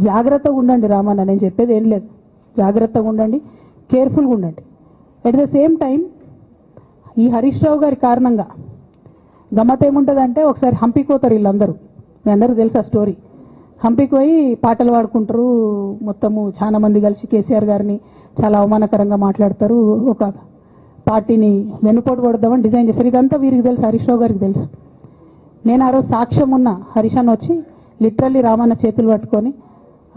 జాగ్రత్తగా ఉండండి రామన్న, నేను చెప్పేది ఏం లేదు, జాగ్రత్తగా ఉండండి, కేర్ఫుల్గా ఉండండి. అట్ ద సేమ్ టైం ఈ హరీష్ రావు గారి కారణంగా గమ్మత్ ఏముంటుందంటే, ఒకసారి హంపీకి పోతారు వీళ్ళందరూ, మీ అందరికీ తెలుసు ఆ స్టోరీ. హంపీకి పోయి పాటలు పాడుకుంటారు, మొత్తము చాలా మంది కలిసి కేసీఆర్ గారిని చాలా అవమానకరంగా మాట్లాడతారు, ఒక పార్టీని వెన్నుపోటు పడదామని డిజైన్ చేశారు. ఇదంతా వీరికి తెలుసు, హరీష్ రావు గారికి తెలుసు. నేను ఆ రోజు సాక్ష్యం ఉన్న హరీష్ అన్న వచ్చి లిటరల్లీ రామన్న చేతులు పట్టుకొని,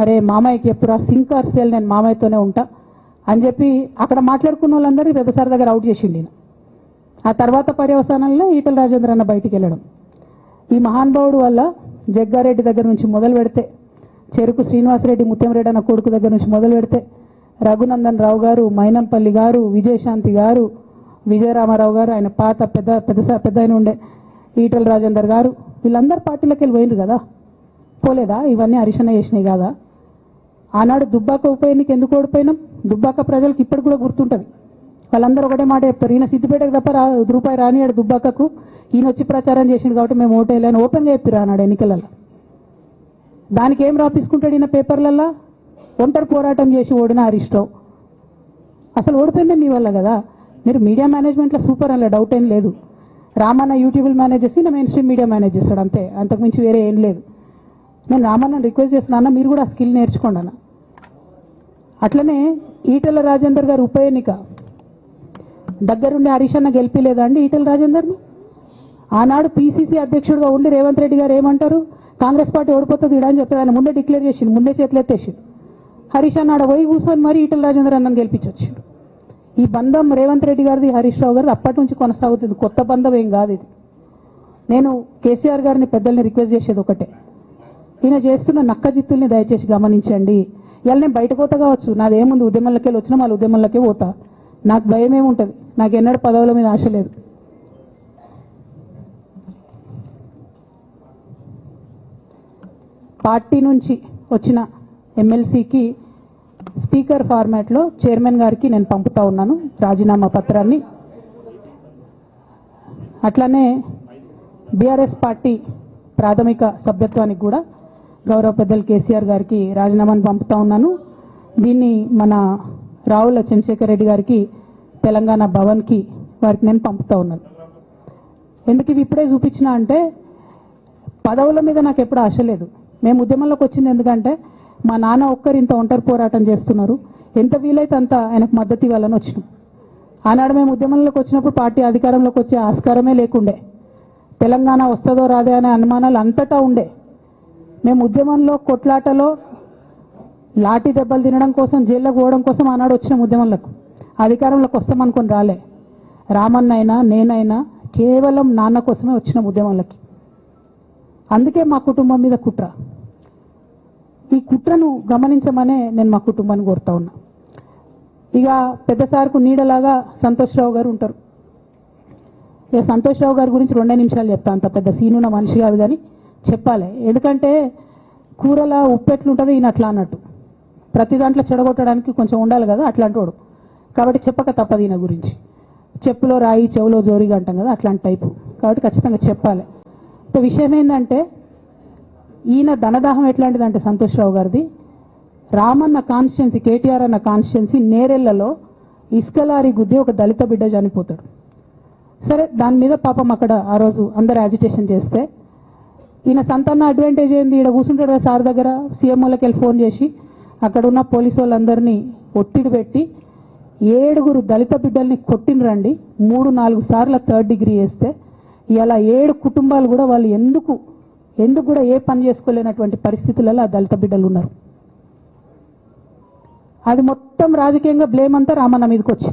అరే మామయ్యకి ఎప్పుడు సింక్ ఆర్ సేల్, నేను మామయ్యతోనే ఉంటా అని చెప్పి అక్కడ మాట్లాడుకున్న వాళ్ళందరినీ పెద్దసారి దగ్గర అవుట్ చేసిండి. ఆ తర్వాత పర్యవసానంలో ఈటల రాజేంద్ర అన్న బయటికి వెళ్ళడం. ఈ మహానుభావుడు వల్ల జగ్గారెడ్డి దగ్గర నుంచి మొదలు పెడితే, చెరుకు శ్రీనివాసరెడ్డి ముత్యంరెడ్డి అన్న కొడుకు దగ్గర నుంచి మొదలు పెడితే, రఘునందన్ రావు గారు, మైనంపల్లి గారు, విజయశాంతి గారు, విజయరామారావు గారు, ఆయన పాత పెద్ద ఆయన ఉండే ఈటల రాజేందర్ గారు, వీళ్ళందరూ పార్టీలోకి వెళ్ళి పోయినారు కదా, పోలేదా? ఇవన్నీ హరీష్ అన్న చేసినాయి కాదా? ఆనాడు దుబ్బాక ఉప ఎన్నిక ఎందుకు ఓడిపోయినాం? దుబ్బాక ప్రజలకు ఇప్పటికి కూడా గుర్తుంటుంది. వాళ్ళందరూ ఒకటే మాట చెప్తారు, ఈయన సిద్దిపేటకు తప్ప రూపాయి రానియాడు దుబ్బాకకు, ఈయన వచ్చి ప్రచారం చేసిండు కాబట్టి మేము ఓటేయాలని ఓపెన్గా చెప్పారు ఆనాడు ఎన్నికలలో. దానికి ఏం రాపించుకుంటాడు ఈయన పేపర్లల్లో? ఒంటరి పోరాటం చేసి ఓడిన హరీష్ రావు. అసలు ఓడిపోయింది నీ వల్ల కదా. మీరు మీడియా మేనేజ్మెంట్లో సూపర్, అలా డౌట్ ఏం లేదు. రామన్న యూట్యూబ్లు మేనేజ్ చేసి, నా మెయిన్ స్ట్రీమ్ మీడియా మేనేజ్ చేస్తాడు, అంతే, అంతకుమించి వేరే ఏం లేదు. నేను రామన్నని రిక్వెస్ట్ చేస్తున్నా, మీరు కూడా ఆ స్కిల్ నేర్చుకోండి అన్న. అట్లనే ఈటల రాజేందర్ గారు ఉప ఎన్నిక దగ్గరుండి హరీష్ అన్న గెలిపిలేదా అండి ఈటల రాజేందర్ని? ఆనాడు పీసీసీ అధ్యక్షుడిగా ఉండి రేవంత్ రెడ్డి గారు ఏమంటారు, కాంగ్రెస్ పార్టీ ఓడిపోతుంది ఇడా అని చెప్పి ఆయన ముందే డిక్లేర్ చేసిండు, ముందే చేతులు ఎత్తేసిండు. హరీష్ అన్న ఆడ పోయి కూర్చొని మరి ఈటల రాజేందర్ అన్నని గెలిపించొచ్చిండు. ఈ బంధం రేవంత్ రెడ్డి గారిది హరీష్ రావు గారిది అప్పటి నుంచి కొనసాగుతుంది, కొత్త బంధం ఏం కాదు ఇది. నేను కేసీఆర్ గారిని పెద్దల్ని రిక్వెస్ట్ చేసేది ఒకటే, ఈయన చేస్తున్న నక్కజిత్తుల్ని దయచేసి గమనించండి. ఇవాళ నేను బయట పోతా కావచ్చు, నాదేముంది, ఉద్యమంలోకి వెళ్ళి వచ్చినా మళ్ళీ ఉద్యమంలోకే పోతా, నాకు భయం ఏముంటుంది, నాకు ఎన్నడూ పదవుల మీద ఆశ లేదు. పార్టీ నుంచి వచ్చిన ఎమ్మెల్సీకి స్పీకర్ ఫార్మాట్లో చైర్మన్ గారికి నేను పంపుతా ఉన్నాను రాజీనామా పత్రాన్ని. అట్లానే బీఆర్ఎస్ పార్టీ ప్రాథమిక సభ్యత్వానికి కూడా గౌరవ పెద్దలు కేసీఆర్ గారికి రాజీనామాను పంపుతా ఉన్నాను. దీన్ని మన రావుల చంద్రశేఖర్ రెడ్డి గారికి తెలంగాణ భవన్కి వారికి నేను పంపుతా ఉన్నాను. ఎందుకు ఇవి ఇప్పుడే చూపించిన అంటే, పదవుల మీద నాకు ఎప్పుడు ఆశ లేదు. మేము ఉద్యమంలోకి వచ్చింది ఎందుకంటే, మా నాన్న ఒక్కరు ఇంత ఒంటరి పోరాటం చేస్తున్నారు, ఎంత వీలైతే అంత ఆయనకు మద్దతు ఇవ్వాలని వచ్చినాం. ఆనాడు మేము ఉద్యమంలోకి వచ్చినప్పుడు పార్టీ అధికారంలోకి వచ్చే ఆస్కారమే లేకుండే, తెలంగాణ వస్తుందో రాదే అనే అనుమానాలు అంతటా ఉండే. మేము ఉద్యమంలో కొట్లాటలో లాఠీ దెబ్బలు తినడం కోసం, జైల్లోకి పోవడం కోసం ఆనాడు వచ్చినాం ఉద్యమంలోకి. అధికారంలోకి వస్తామనుకొని రాలే. రామన్నైనా నేనైనా కేవలం నాన్న కోసమే వచ్చినాం ఉద్యమంలోకి. అందుకే మా కుటుంబం మీద కుట్ర. ఈ కుట్రను గమనించమనే నేను మా కుటుంబాన్ని కోరుతా ఉన్నా. ఇక పెద్దసార్కు నీడలాగా సంతోష్ రావు గారు ఉంటారు. ఇక సంతోష్ రావు గారి గురించి 2 నిమిషాలు చెప్తా, అంత పెద్ద సీనున్న మనిషి కాదు కానీ చెప్పాలి. ఎందుకంటే కూరల ఉప్పు ఎట్లుంటుంది ఈయన అట్లా అన్నట్టు, ప్రతి దాంట్లో చెడగొట్టడానికి కొంచెం ఉండాలి కదా, అట్లాంటి వాడు. కాబట్టి చెప్పక తప్పదు ఈయన గురించి. చెప్పులో రాయి చెవులో జోరిగా అంటాం కదా, అట్లాంటి టైపు, కాబట్టి ఖచ్చితంగా చెప్పాలి. విషయం ఏంటంటే, ఈయన ధనదాహం ఎట్లాంటిదంటే సంతోష్ రావు గారిది, రామన్న కాన్స్టిట్యున్సీ, కేటీఆర్ అన్న కాన్స్టిట్యున్సీ నేరెళ్లలో ఇసుకలారి గుద్ది ఒక దళిత బిడ్డ చనిపోతాడు. సరే, దాని మీద పాపం అక్కడ ఆ రోజు అందరు యాజిటేషన్ చేస్తే, ఈయన సంతాన అడ్వాంటేజ్ ఏంది, ఇక్కడ కూర్చుంటాడు కదా సార్ దగ్గర, సీఎంఓలకి వెళ్ళి ఫోన్ చేసి అక్కడ ఉన్న పోలీసు వాళ్ళందరినీ ఒత్తిడి పెట్టి 7 దళిత బిడ్డల్ని కొట్టినరండి. 3-4 సార్లు 3rd డిగ్రీ వేస్తే ఇలా 7 కుటుంబాలు కూడా వాళ్ళు ఎందుకు కూడా ఏ పని చేసుకోలేనటువంటి పరిస్థితులలో ఆ దళిత బిడ్డలు ఉన్నారు. అది మొత్తం రాజకీయంగా బ్లేమ్ అంతా రామన్న మీదకి వచ్చింది.